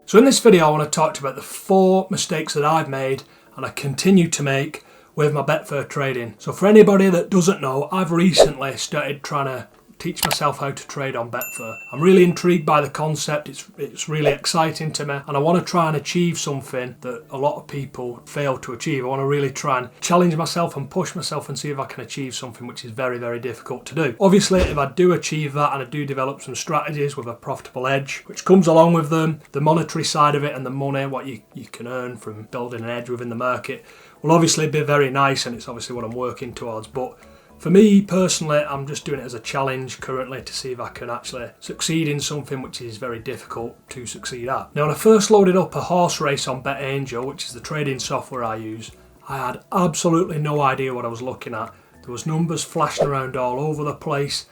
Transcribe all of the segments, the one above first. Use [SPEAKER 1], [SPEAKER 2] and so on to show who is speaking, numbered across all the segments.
[SPEAKER 1] So in this video I want to talk to you about the 4 mistakes that I've made and I continue to make with my Betfair trading. So for anybody that doesn't know, I've recently started trying to teach myself how to trade on Betfair. I'm really intrigued by the concept, it's really exciting to me, and I want to try and achieve something that a lot of people fail to achieve. I want to really try and challenge myself and push myself and see if I can achieve something which is very, very difficult to do. Obviously, if I do achieve that and I do develop some strategies with a profitable edge, which comes along with them, the monetary side of it and the money, what you can earn from building an edge within the market, will obviously be very nice, and it's obviously what I'm working towards. But for me personally, I'm just doing it as a challenge currently to see if I can actually succeed in something which is very difficult to succeed at. Now, when I first loaded up a horse race on BetAngel, which is the trading software I use, I had absolutely no idea what I was looking at. There was numbers flashing around all over the place.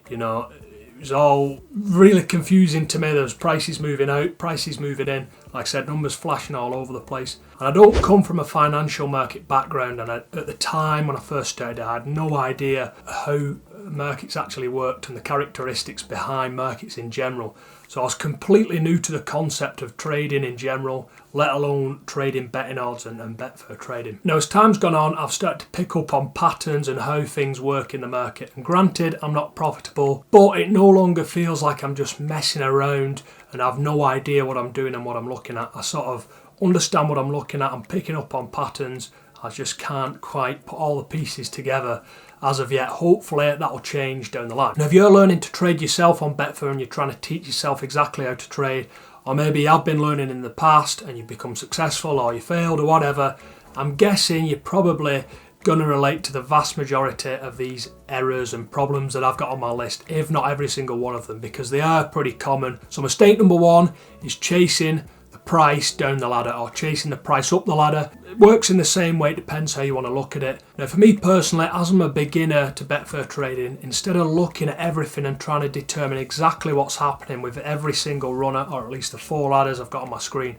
[SPEAKER 1] You know, it was all really confusing to me. There was prices moving out, prices moving in. Like I said, numbers flashing all over the place. And I don't come from a financial market background, and at the time when I first started, I had no idea how markets actually worked and the characteristics behind markets in general. So I was completely new to the concept of trading in general, let alone trading betting odds and Betfair trading. Now, as time's gone on, I've started to pick up on patterns and how things work in the market. And granted, I'm not profitable, but it no longer feels like I'm just messing around and I have no idea what I'm doing and what I'm looking at. I sort of understand what I'm looking at. I'm picking up on patterns. I just can't quite put all the pieces together as of yet. Hopefully that will change down the line. Now, if you're learning to trade yourself on Betfair and you're trying to teach yourself exactly how to trade, or maybe you have been learning in the past and you've become successful or you failed or whatever, I'm guessing you're probably going to relate to the vast majority of these errors and problems that I've got on my list, if not every single one of them, because they are pretty common. So mistake number 1 is chasing the price down the ladder or chasing the price up the ladder. It works in the same way, it depends how you want to look at it. Now, for me personally, as I'm a beginner to Betfair trading, instead of looking at everything and trying to determine exactly what's happening with every single runner, or at least the 4 ladders I've got on my screen,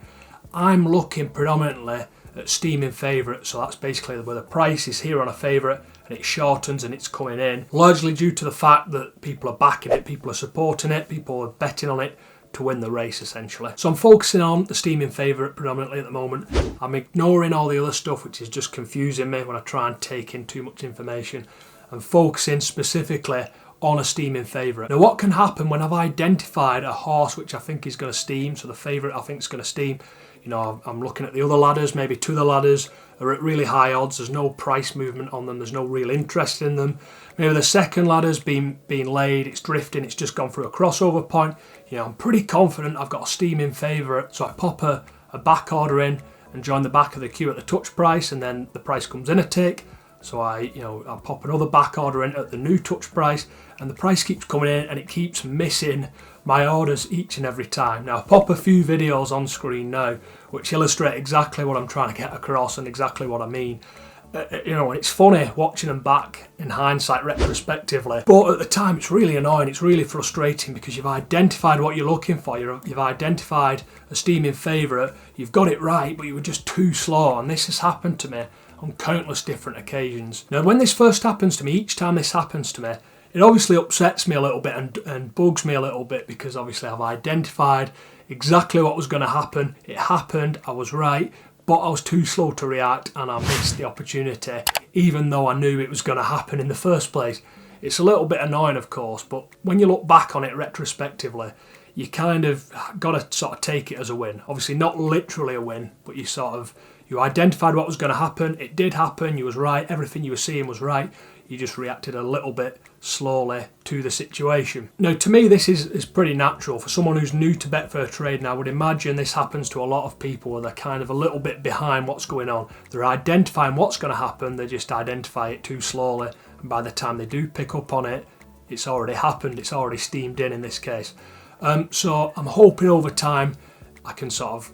[SPEAKER 1] I'm looking predominantly at steaming favourite. So that's basically where the price is here on a favourite and it shortens and it's coming in, largely due to the fact that people are backing it, people are supporting it, people are betting on it to win the race essentially. So I'm focusing on the steaming favourite predominantly at the moment. I'm ignoring all the other stuff which is just confusing me when I try and take in too much information, and focusing specifically on a steaming favourite. Now, what can happen when I've identified a horse which I think is going to steam, so the favourite I think is going to steam, you know, I'm looking at the other ladders, maybe 2 of the ladders are at really high odds, there's no price movement on them, there's no real interest in them. Maybe the second ladder's been laid, it's drifting, it's just gone through a crossover point. You know, I'm pretty confident I've got a steaming favourite, so I pop a back order in and join the back of the queue at the touch price, and then the price comes in a tick. So I pop another back order in at the new touch price, and the price keeps coming in and it keeps missing my orders each and every time. Now, I pop a few videos on screen now which illustrate exactly what I'm trying to get across and exactly what I mean. You know, it's funny watching them back in hindsight retrospectively, but at the time it's really annoying, it's really frustrating, because you've identified what you're looking for, you've identified a steaming favourite, you've got it right, but you were just too slow, and this has happened to me on countless different occasions. Now, when this first happens to me, each time this happens to me, it obviously upsets me a little bit and bugs me a little bit, because obviously I've identified exactly what was going to happen. It happened, I was right, but I was too slow to react and I missed the opportunity, even though I knew it was going to happen in the first place. It's a little bit annoying, of course, but when you look back on it retrospectively, you kind of got to sort of take it as a win. Obviously not literally a win, but you identified what was going to happen, it did happen, you was right, everything you were seeing was right, you just reacted a little bit slowly to the situation. Now, to me, this is pretty natural. For someone who's new to Betfair trading, I would imagine this happens to a lot of people where they're kind of a little bit behind what's going on. They're identifying what's going to happen, they just identify it too slowly, and by the time they do pick up on it, it's already happened, it's already steamed in this case. So I'm hoping over time I can sort of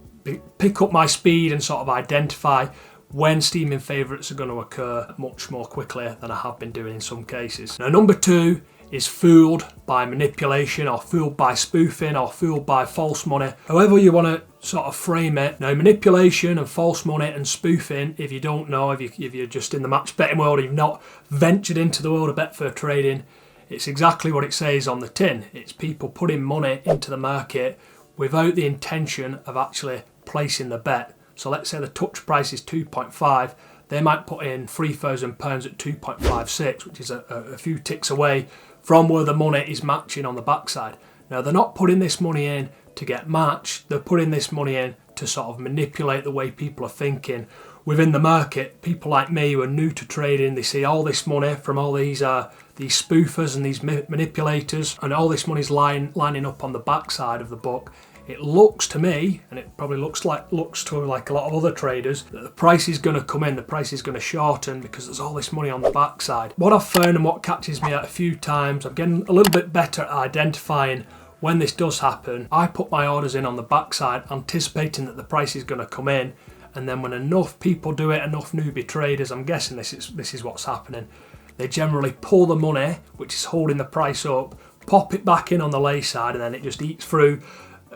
[SPEAKER 1] pick up my speed and sort of identify when steaming favourites are going to occur much more quickly than I have been doing in some cases. Now, number 2 is fooled by manipulation, or fooled by spoofing, or fooled by false money. However you want to sort of frame it. Now, manipulation and false money and spoofing, if you don't know, if you're just in the match betting world, you've not ventured into the world of Betfair trading, it's exactly what it says on the tin. It's people putting money into the market without the intention of actually placing the bet. So let's say the touch price is 2.5, they might put in £3,000 at 2.56, which is a few ticks away from where the money is matching on the backside. Now, they're not putting this money in to get matched, they're putting this money in to sort of manipulate the way people are thinking within the market. People like me who are new to trading, they see all this money from all these spoofers and these manipulators, and all this money's lining up on the backside of the book. It looks to me, and it probably looks to like a lot of other traders, that the price is going to come in, the price is going to shorten because there's all this money on the backside. What I've found and what catches me out a few times, I'm getting a little bit better at identifying when this does happen. I put my orders in on the backside, anticipating that the price is going to come in, and then when enough people do it, enough newbie traders, I'm guessing this is what's happening, they generally pull the money, which is holding the price up, pop it back in on the lay side, and then it just eats through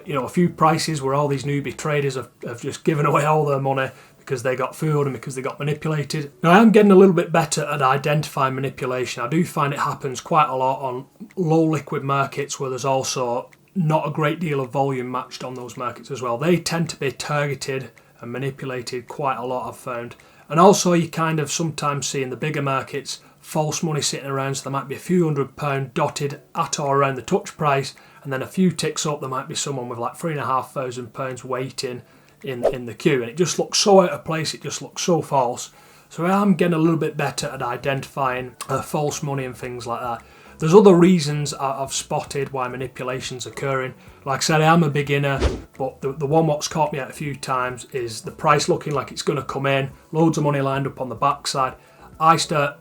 [SPEAKER 1] a few prices where all these newbie traders have just given away all their money because they got fooled and because they got manipulated. Now, I am getting a little bit better at identifying manipulation. I do find it happens quite a lot on low liquid markets where there's also not a great deal of volume matched on those markets as well. They tend to be targeted and manipulated quite a lot, I've found. And also you kind of sometimes see in the bigger markets false money sitting around, so there might be a few £100 dotted at or around the touch price, and then a few ticks up there might be someone with like £3,500 waiting in the queue, and it just looks so out of place, it just looks so false. So I'm getting a little bit better at identifying false money and things like that. There's other reasons I've spotted why manipulation's occurring. Like I said, I am a beginner, but the one what's caught me out a few times is the price looking like it's going to come in, loads of money lined up on the backside. I start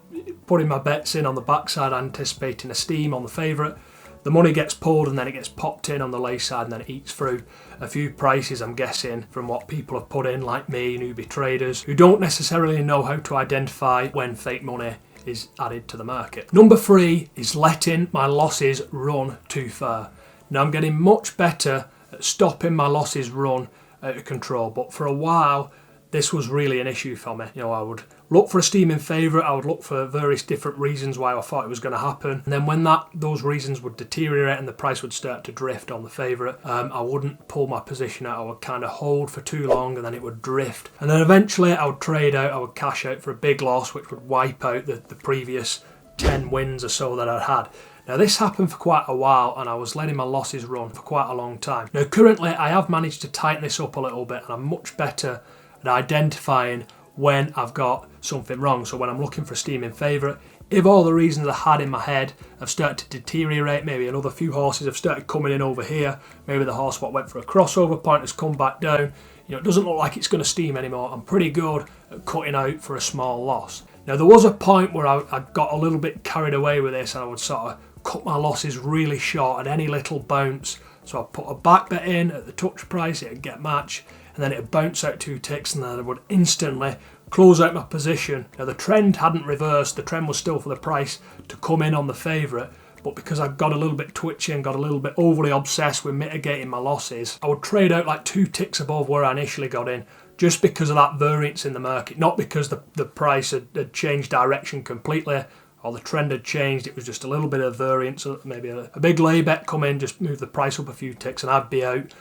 [SPEAKER 1] putting my bets in on the backside, anticipating a steam on the favourite. The money gets pulled and then it gets popped in on the lay side and then it eats through a few prices, I'm guessing, from what people have put in, like me, newbie traders, who don't necessarily know how to identify when fake money is added to the market. Number 3 is letting my losses run too far. Now, I'm getting much better at stopping my losses run out of control, but for a while this was really an issue for me. I would look for a steaming favourite, I would look for various different reasons why I thought it was going to happen, and then when those reasons would deteriorate and the price would start to drift on the favourite, I wouldn't pull my position out. I would kind of hold for too long and then it would drift, and then eventually I would trade out, I would cash out for a big loss which would wipe out the previous 10 wins or so that I'd had. Now, this happened for quite a while and I was letting my losses run for quite a long time. Now, currently I have managed to tighten this up a little bit and I'm much better at identifying when I've got something wrong. So when I'm looking for a steaming favourite, if all the reasons I had in my head have started to deteriorate, maybe another few horses have started coming in over here, maybe the horse what went for a crossover point has come back down, it doesn't look like it's going to steam anymore, I'm pretty good at cutting out for a small loss. Now, there was a point where I got a little bit carried away with this and I would sort of cut my losses really short at any little bounce. So I'd put a back bet in at the touch price, it'd get match, and then it'd bounce out 2 ticks and then I would instantly close out my position. Now, the trend hadn't reversed, the trend was still for the price to come in on the favourite, but because I got a little bit twitchy and got a little bit overly obsessed with mitigating my losses, I would trade out like 2 ticks above where I initially got in, just because of that variance in the market, not because the price had changed direction completely or the trend had changed. It was just a little bit of variance, maybe a big lay bet come in, just move the price up a few ticks and I'd be out.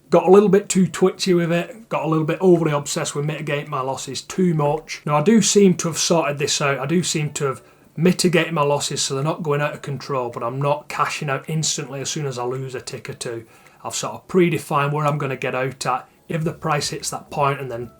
[SPEAKER 1] Got a little bit too twitchy with it, got a little bit overly obsessed with mitigating my losses too much. Now, I do seem to have sorted this out. I do seem to have mitigated my losses so they're not going out of control, but I'm not cashing out instantly as soon as I lose a tick or two. I've sort of predefined where I'm going to get out at if the price hits that point, and then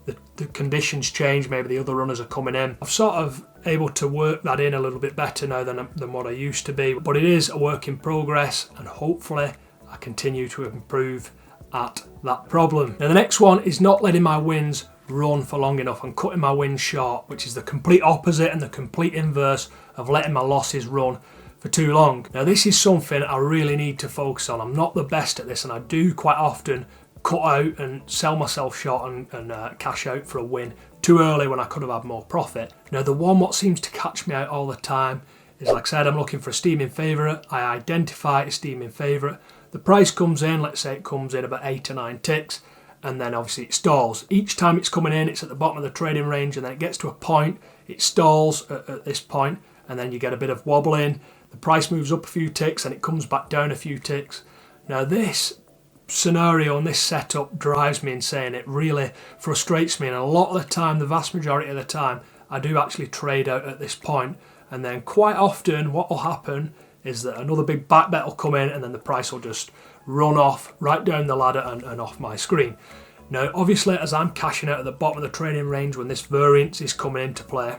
[SPEAKER 1] the conditions change, maybe the other runners are coming in. I've sort of able to work that in a little bit better now than what I used to be, but it is a work in progress and hopefully I continue to improve at that problem. Now, the next one is not letting my wins run for long enough and cutting my wins short, which is the complete opposite and the complete inverse of letting my losses run for too long. Now, this is something I really need to focus on. I'm not the best at this and I do quite often cut out and sell myself short and cash out for a win too early when I could have had more profit. Now, the one what seems to catch me out all the time is, like I said, I'm looking for a steaming favourite. I identify a steaming favourite. The price comes in, let's say it comes in about 8 or 9 ticks, and then obviously it stalls. Each time it's coming in, it's at the bottom of the trading range, and then it gets to a point, it stalls at this point, and then you get a bit of wobbling. The price moves up a few ticks, and it comes back down a few ticks. Now, this scenario and this setup drives me insane. It really frustrates me, and a lot of the time, the vast majority of the time, I do actually trade out at this point, and then quite often what will happen is that another big back bet will come in and then the price will just run off right down the ladder and off my screen. Now obviously, as I'm cashing out at the bottom of the trading range when this variance is coming into play,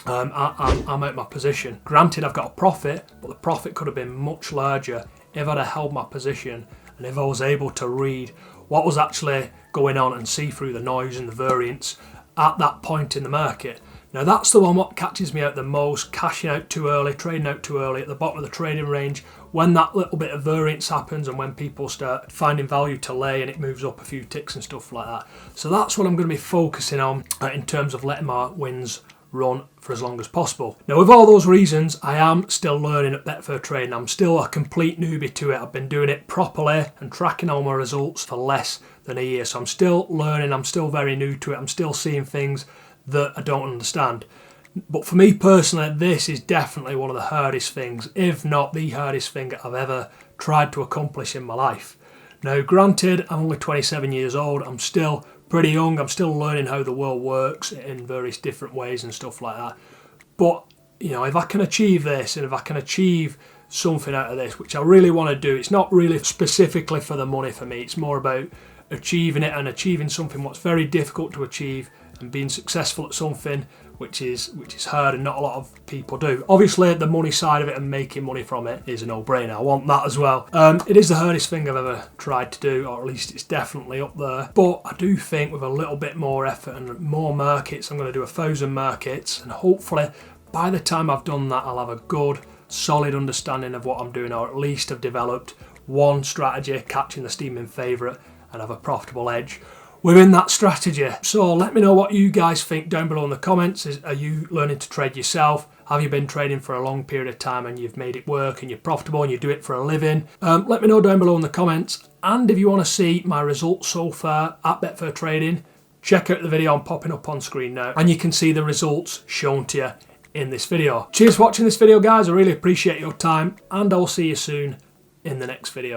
[SPEAKER 1] I'm out my position. Granted, I've got a profit, but the profit could have been much larger if I'd have held my position and if I was able to read what was actually going on and see through the noise and the variance at that point in the market. Now that's the one what catches me out the most, cashing out too early, trading out too early at the bottom of the trading range, when that little bit of variance happens and when people start finding value to lay and it moves up a few ticks and stuff like that. So that's what I'm going to be focusing on in terms of letting my wins run for as long as possible. Now with all those reasons, I am still learning at Betfair Trading. I'm still a complete newbie to it. I've been doing it properly and tracking all my results for less than a year. So I'm still learning, I'm still very new to it. I'm still seeing things that I don't understand. But for me personally, this is definitely one of the hardest things, if not the hardest thing I've ever tried to accomplish in my life. Now granted, I'm only 27 years old, I'm still pretty young, I'm still learning how the world works in various different ways and stuff like that. But, you know, if I can achieve this and if I can achieve something out of this, which I really want to do, it's not really specifically for the money for me, it's more about achieving it and achieving something what's very difficult to achieve and being successful at something which is hard and not a lot of people do. Obviously the money side of it and making money from it is a no-brainer. I want that as well. It is the hardest thing I've ever tried to do, or at least it's definitely up there. But I do think with a little bit more effort and more markets, I'm going to do 1,000 markets, and hopefully by the time I've done that, I'll have a good solid understanding of what I'm doing, or at least have developed one strategy, catching the steaming favourite, and have a profitable edge within that strategy. So let me know what you guys think down below in the comments. Are you learning to trade yourself? Have you been trading for a long period of time and you've made it work and you're profitable and you do it for a living? Let me know down below in the comments. And if you want to see my results so far at Betfair Trading, check out the video I'm popping up on screen now, and you can see the results shown to you in this video. Cheers for watching this video, guys. I really appreciate your time, and I'll see you soon in the next video.